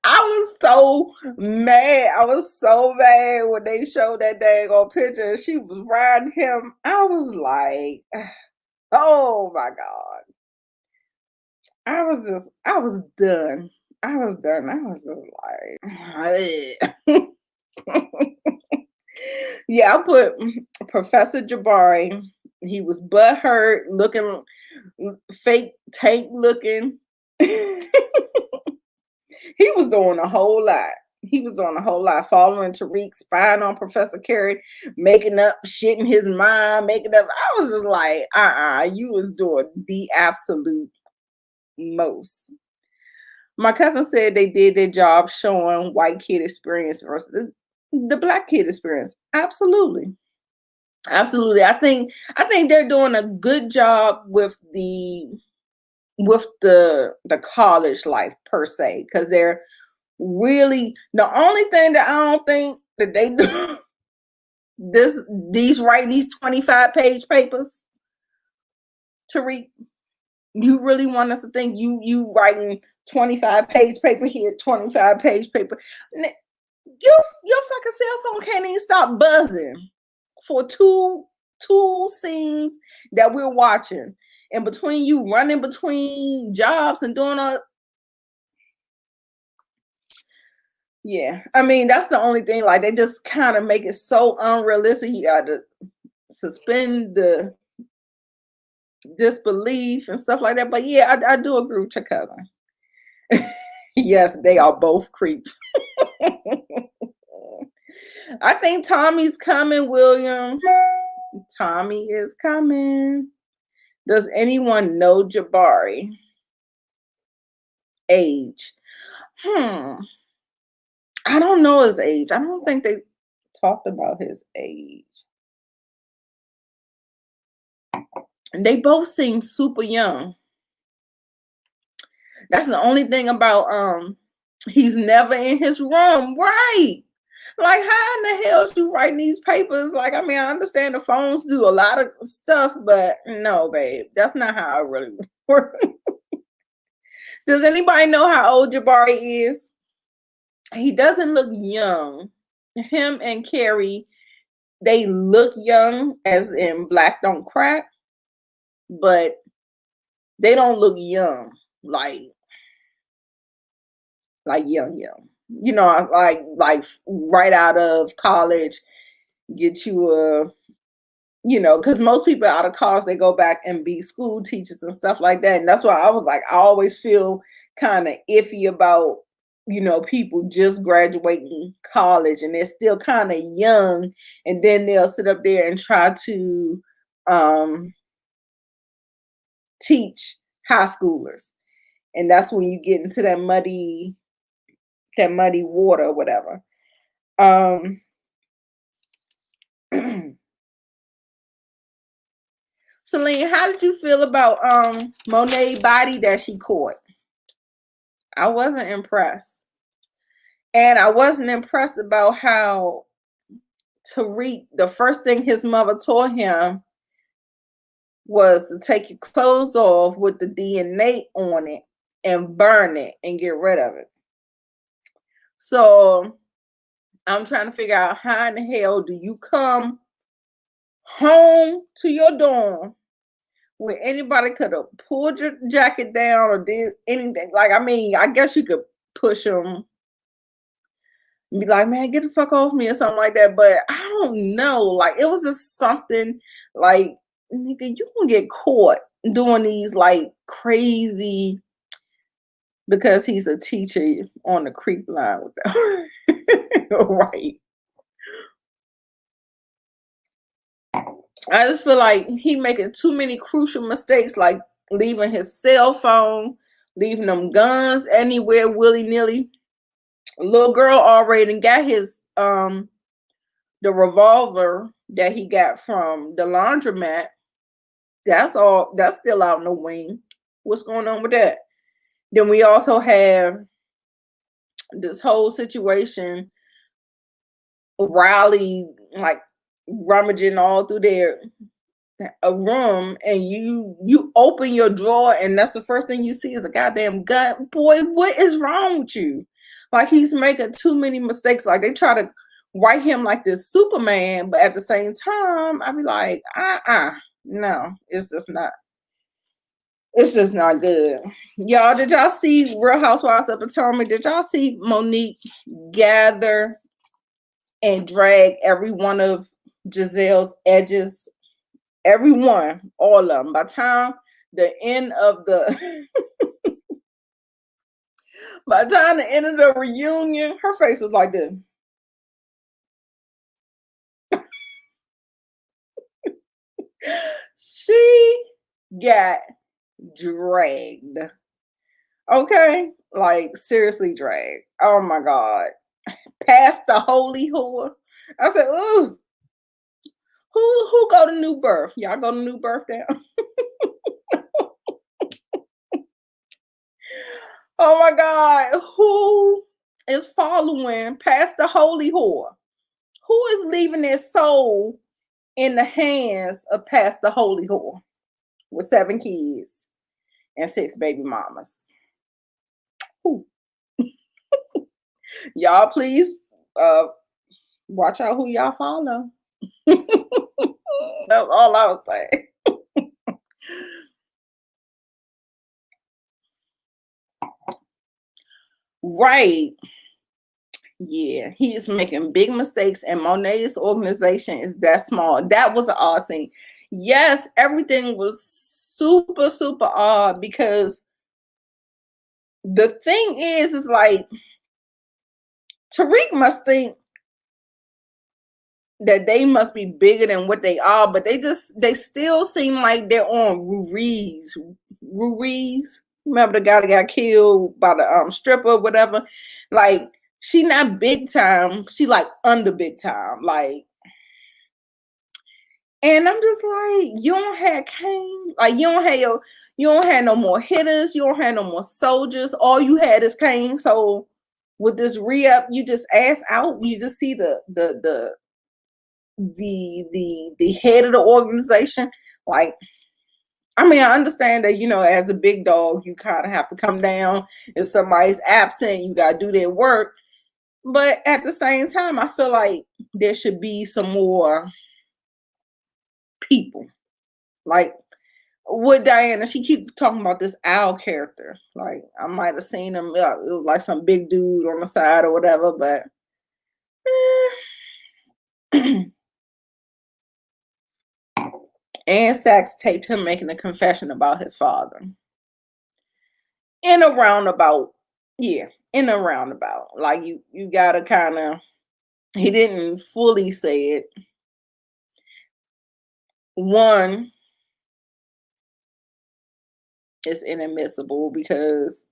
I was so mad. I was so mad when they showed that daggone picture and she was riding him. I was like, oh my God. I was done. I was done. I was just like, yeah, I put Professor Jabari. He was butthurt, looking fake tank looking. He was doing a whole lot. Following Tariq, spying on Professor Carey, making up shit in his mind, making up. I was just like, you was doing the absolute most. My cousin said they did their job showing white kid experience versus the black kid experience. Absolutely. I think they're doing a good job with the college life per se, because they're really the only thing that I don't think that they do these 25-page papers. Tariq, you really want us to think you writing 25-page paper here, 25-page paper? Your fucking cell phone can't even stop buzzing for two scenes that we're watching, and between you running between jobs and doing all. Yeah, I mean that's the only thing. Like they just kind of make it so unrealistic. You got to suspend the disbelief and stuff like that. But yeah, I do agree with your cousin. Yes, they are both creeps. I think Tommy's coming, William. Tommy is coming. Does anyone know Jabari? Age? I don't know his age. I don't think they talked about his age. And they both seem super young. That's the only thing about he's never in his room, right? Like, how in the hell is you writing these papers? Like, I mean, I understand the phones do a lot of stuff, but no, babe, that's not how it really works. Does anybody know how old Jabari is? He doesn't look young. Him and Carrie, they look young, as in black don't crack, but they don't look young, like young. You know, like right out of college, get you a, you know, because most people out of college, they go back and be school teachers and stuff like that. And that's why I was like, I always feel kind of iffy about, you know, people just graduating college and they're still kind of young, and then they'll sit up there and try to teach high schoolers. And that's when you get into that muddy water or whatever. Celine, how did you feel about Monet body that she caught? I wasn't impressed. And I wasn't impressed about how Tariq, the first thing his mother told him was to take your clothes off with the DNA on it and burn it and get rid of it. So I'm trying to figure out how in the hell do you come home to your dorm where anybody could have pulled your jacket down or did anything. Like, I mean, I guess you could push them and be like, man, get the fuck off me or something like that. But I don't know. Like, it was just something like, nigga, you can get caught doing these like crazy, because he's a teacher on the creep line with them. Right. I just feel like he making too many crucial mistakes, like leaving his cell phone, leaving them guns anywhere willy-nilly. Little girl already got his the revolver that he got from the laundromat. That's still out in the wing. What's going on with that? Then we also have this whole situation, Riley like rummaging all through a room, and you open your drawer and that's the first thing you see is a goddamn gun. Boy, what is wrong with you? Like, he's making too many mistakes. Like, they try to write him like this Superman, but at the same time I be like, no, it's just not good. Y'all, did y'all see Real Housewives of Potomac? Did y'all see Monique gather and drag every one of Giselle's edges? Everyone, all of them. By the time the end of the by the time the end of the reunion, her face was like this. She got dragged. Okay? Like, seriously dragged. Oh my God. Past the holy whore. I said, ooh. Who go to New Birth? Y'all go to New Birth down? Oh my God. Who is following past the holy whore? Who is leaving their soul in the hands of past the holy whore with 7 kids and 6 baby mamas? Y'all please watch out who y'all follow. That's all I was saying. Right. Yeah, he is making big mistakes, and Monet's organization is that small. That was an odd scene. Yes, everything was super, super odd, because the thing is like, Tariq must think that they must be bigger than what they are, but they still seem like they're on Ruiz. Remember the guy that got killed by the stripper or whatever? Like, she not big time, she like under big time. Like, and I'm just like, you don't have Kane, like you don't have no more hitters, you don't have no more soldiers, all you had is Kane. So with this re-up, you just ass out, you just see the head of the organization. Like, I mean, I understand that, as a big dog, you kind of have to come down. If somebody's absent, you got to do their work. But at the same time, I feel like there should be some more people. Like, with Diana, she keep talking about this Al character. Like, I might have seen him, it was like some big dude on the side or whatever, but Ann Sachs taped him making a confession about his father. In a roundabout. Yeah, in a roundabout. Like, you gotta kind of, he didn't fully say it. One, it's inadmissible because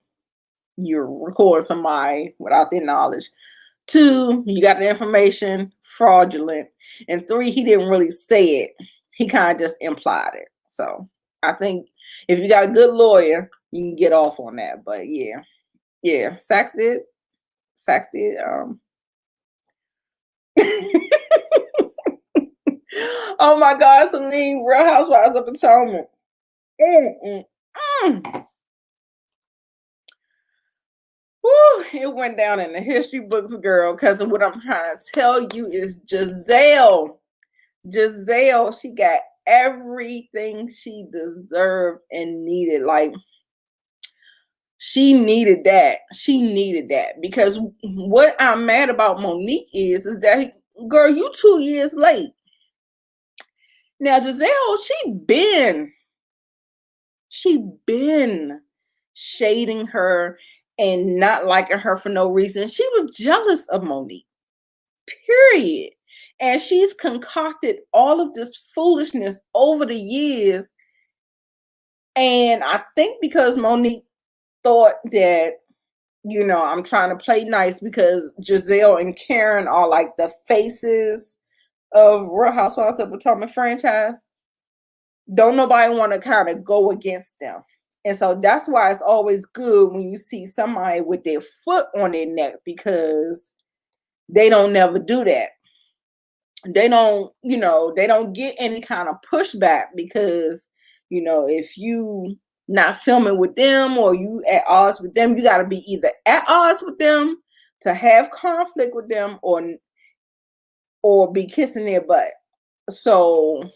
you're recording somebody without their knowledge. 2, you got the information fraudulent. And 3, he didn't really say it. He kind of just implied it. So I think if you got a good lawyer, you can get off on that. But yeah, Sachs did. Oh my God, Celine, Real Housewives of Potomac. Woo, it went down in the history books, girl, because what I'm trying to tell you is Giselle, she got everything she deserved and needed. Like, she needed that. She needed that. Because what I'm mad about Monique is that, girl, you 2 years late. Now, Giselle, she been shading her and not liking her for no reason. She was jealous of Monique, period. And she's concocted all of this foolishness over the years. And I think because Monique thought that, you know, I'm trying to play nice because Giselle and Karen are like the faces of Real Housewives of Potomac franchise. Don't nobody want to kind of go against them. And so that's why it's always good when you see somebody with their foot on their neck, because they don't never do that. They don't, you know, they don't get any kind of pushback because, you know, if you not filming with them or you at odds with them, you got to be either at odds with them to have conflict with them or be kissing their butt. So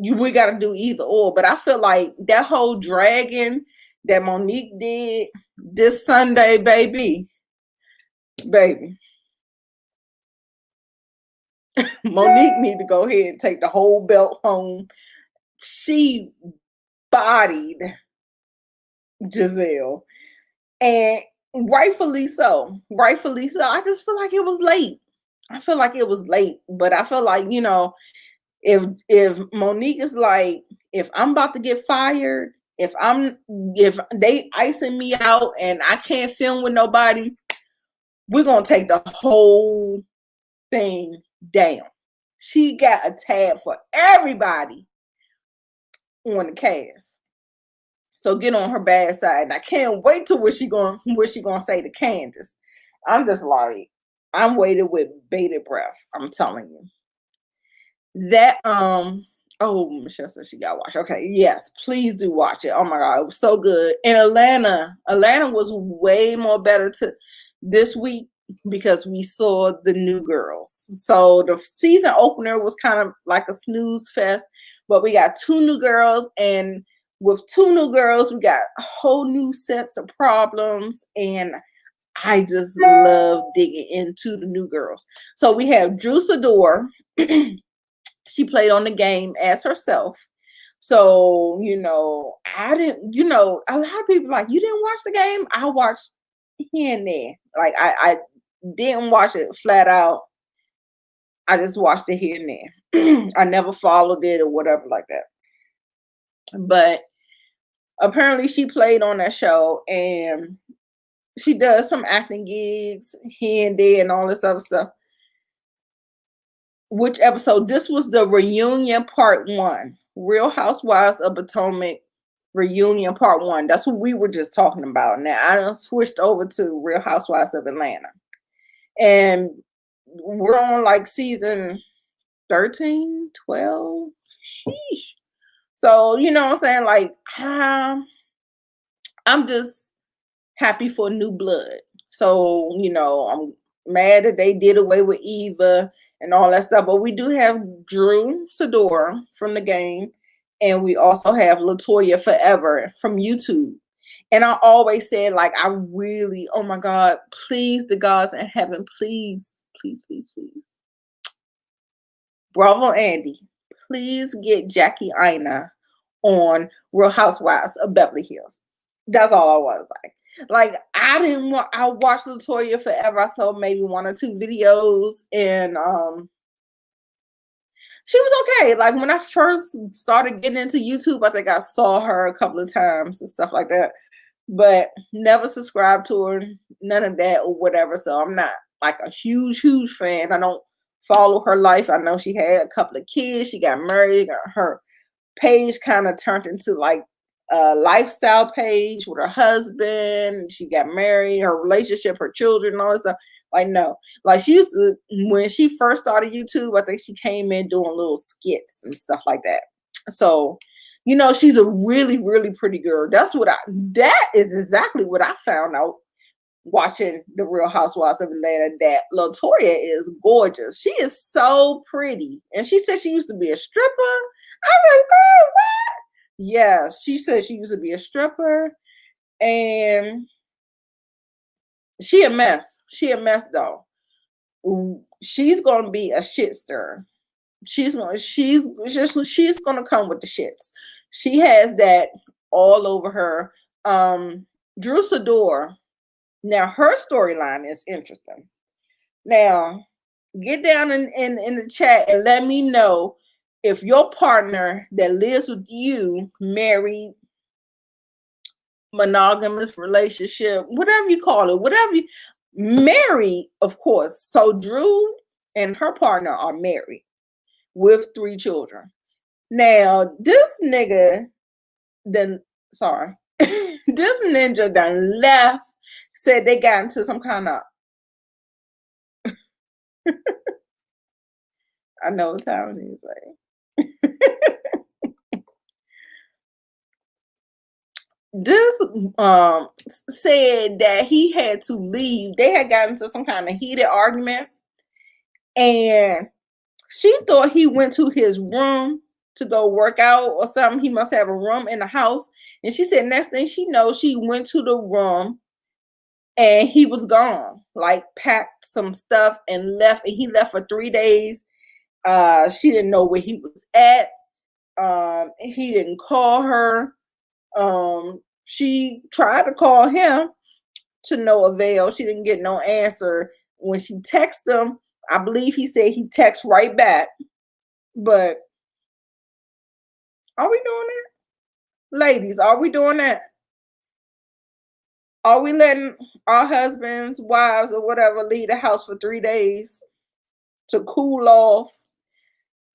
we got to do either or. But I feel like that whole dragging that Monique did this Sunday, baby, Monique need to go ahead and take the whole belt home. She bodied Giselle, and rightfully so. Rightfully so. I just feel like it was late. But I feel like, you know, if Monique is like, if I'm about to get fired, if they icing me out and I can't film with nobody, we're gonna take the whole thing down. She got a tab for everybody on the cast. So get on her bad side. And I can't wait to what she gonna say to Candace. I'm just like, I'm waiting with bated breath. I'm telling you. That oh, Michelle said she got watch. Okay, yes, please do watch it. Oh my god, it was so good. And Atlanta was way more better to this week because we saw the new girls. So the season opener was kind of like a snooze fest, but we got 2 new girls, and with 2 new girls, we got whole new sets of problems, and I just love digging into the new girls. So we have Drew Sidor. She played on the game as herself. So, you know, I didn't, you know, a lot of people like, you didn't watch the game? I watched here and there. Like, I didn't watch it flat out. I just watched it here and there. I never followed it or whatever like that. But apparently she played on that show, and she does some acting gigs here and there and all this other stuff. Which episode? This was the reunion part 1. Real Housewives of Potomac reunion part 1. That's what we were just talking about. Now I done switched over to Real Housewives of Atlanta. And we're on like season 13, 12. Sheesh. So, you know what I'm saying? Like, I'm just happy for new blood. So, you know, I'm mad that they did away with Eva and all that stuff. But we do have Drew Sidor from the game, and we also have Latoya Forever from YouTube. And I always said, like, I really, oh my God, please, the gods in heaven, please, please, please, please. Bravo Andy, please get Jackie Aina on Real Housewives of Beverly Hills. That's all I was like. Like, I watched Latoya Forever. I saw maybe 1 or 2 videos, and she was okay. Like, when I first started getting into YouTube, I think I saw her a couple of times and stuff like that, but never subscribed to her, none of that or whatever. So I'm not like a huge fan. I don't follow her life. I know she had a couple of kids. She got married. Her page kind of turned into like a lifestyle page with her husband. She got married, her relationship, her children, all this stuff. Like, no, like she used to, when she first started YouTube, I think she came in doing little skits and stuff like that. So, you know, she's a really, really pretty girl. That is exactly what I found out watching The Real Housewives of Atlanta that LaToya is gorgeous. She is so pretty. And she said she used to be a stripper. I was like, girl, what? Yeah, she said she used to be a stripper. And she a mess. She a mess though. She's gonna be a shit stirrer. She's gonna come with the shits. She has that all over her. Drew Sidor. Now her storyline is interesting. Now, get down in the chat and let me know if your partner that lives with you, married, monogamous relationship, whatever you call it, whatever you married, of course. So Drew and her partner are married with 3 children. Now, this nigga this ninja done left, said they got into some kind of I know what time it is, right? This said that he had to leave. They had gotten into some kind of heated argument, and she thought he went to his room to go work out or something. He must have a room in the house. And she said next thing she knows, she went to the room and he was gone. Like packed some stuff and left. And he left for 3 days. She didn't know where he was at. He didn't call her. She tried to call him to no avail. She didn't get no answer. When she texted him, I believe he said he texts right back. But are we doing that? Ladies, are we doing that? Are we letting our husbands, wives, or whatever leave the house for 3 days to cool off,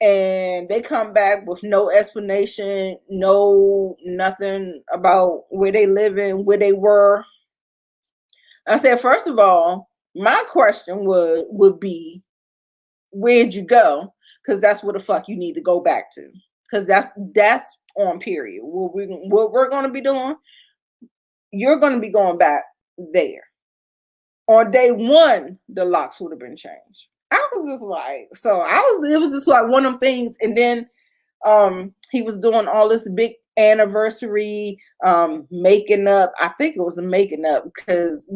and they come back with no explanation, nothing about where they living, where they were? I said, first of all, my question would be, where'd you go? Because that's where the fuck you need to go back to. Because that's on period. What we're going to be doing, you're going to be going back there. On day 1, the locks would have been changed. I was just like, it was just like one of them things. And then he was doing all this big anniversary making up. I think it was a making up because,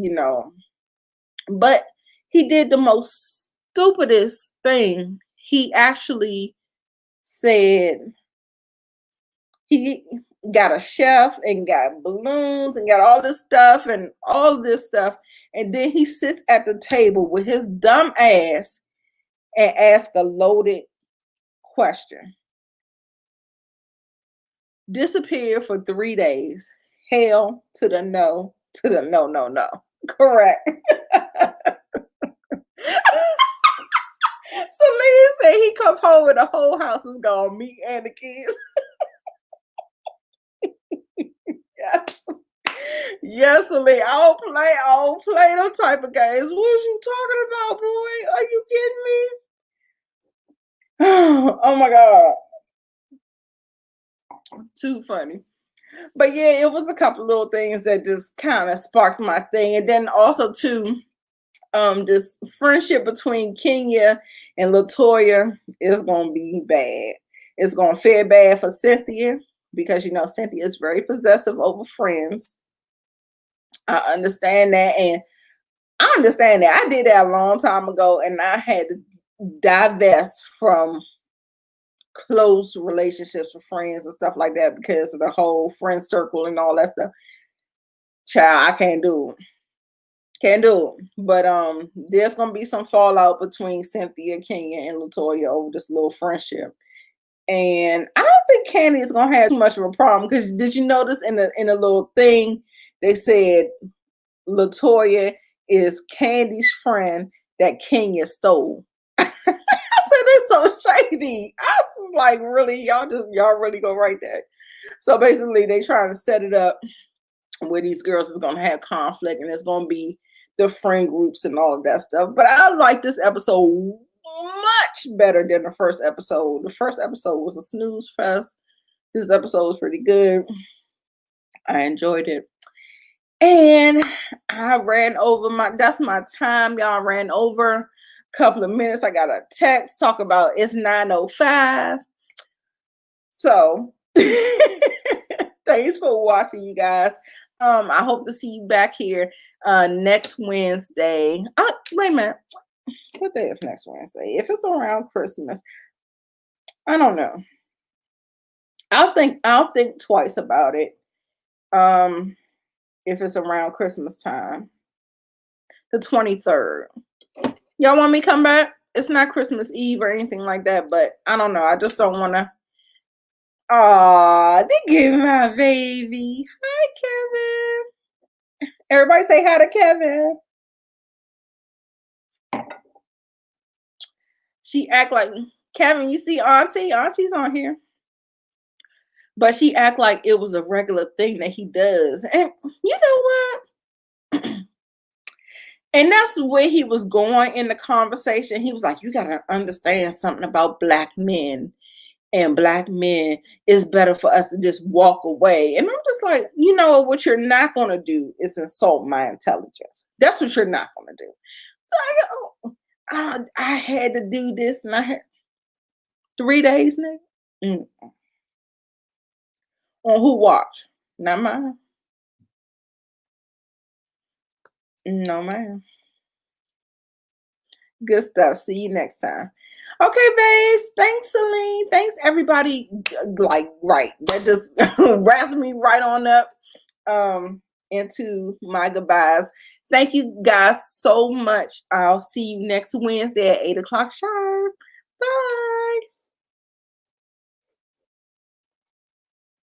but he did the most stupidest thing. He actually said he got a chef and got balloons and got all this stuff. And then he sits at the table with his dumb ass and asks a loaded question. Disappeared for 3 days. Hell to the no, to the no. Correct. Celine said he comes home and the whole house is gone, me and the kids. Yeah. Yes, Celine. I don't play them type of games. What are you talking about, boy? Are you kidding me? Oh my God. Too funny. But yeah, it was a couple little things that just kind of sparked my thing. And then also too, this friendship between Kenya and LaToya is gonna be bad. It's gonna fare bad for Cynthia because Cynthia is very possessive over friends. I understand that, and I understand that. I did that a long time ago, and I had to divest from close relationships with friends and stuff like that because of the whole friend circle and all that stuff. Child, I can't do it. Can't do it. But there's gonna be some fallout between Cynthia, Kenya, and LaToya over this little friendship. And I don't think Candy is gonna have too much of a problem because did you notice in a little thing they said LaToya is Candy's friend that Kenya stole. I said they're so shady. I was like, really, y'all really go right there. So basically, they trying to set it up where these girls is gonna have conflict, and it's gonna be the friend groups and all of that stuff. But I like this episode much better than the first episode. The first episode was a snooze fest. This episode was pretty good. I enjoyed it. And I ran over that's my time. Y'all ran over a couple of minutes. I got a text talk about it's 9:05. So thanks for watching, you guys. I hope to see you back here next Wednesday. Wait a minute. What day is next Wednesday? If it's around Christmas, I don't know. I'll think twice about it. If it's around Christmas time. The 23rd. Y'all want me to come back? It's not Christmas Eve or anything like that, but I don't know. I just don't want to. Aw, they give my baby. Hi, Kevin. Everybody say hi to Kevin. She act like, Kevin, you see Auntie? Auntie's on here. But she act like it was a regular thing that he does. And you know what? And that's where he was going in the conversation. He was like, you got to understand something about black men. And black men, it's better for us to just walk away. And I'm just like, you know, what you're not going to do is insult my intelligence. That's what you're not going to do. So I had to do this. And I had 3 days, nigga. On who watch? Not mine. No, man. Good stuff. See you next time. Okay, babes. Thanks, Celine. Thanks, everybody. Like, right. That just wraps me right on up into my goodbyes. Thank you guys so much. I'll see you next Wednesday at 8 o'clock sharp. Bye.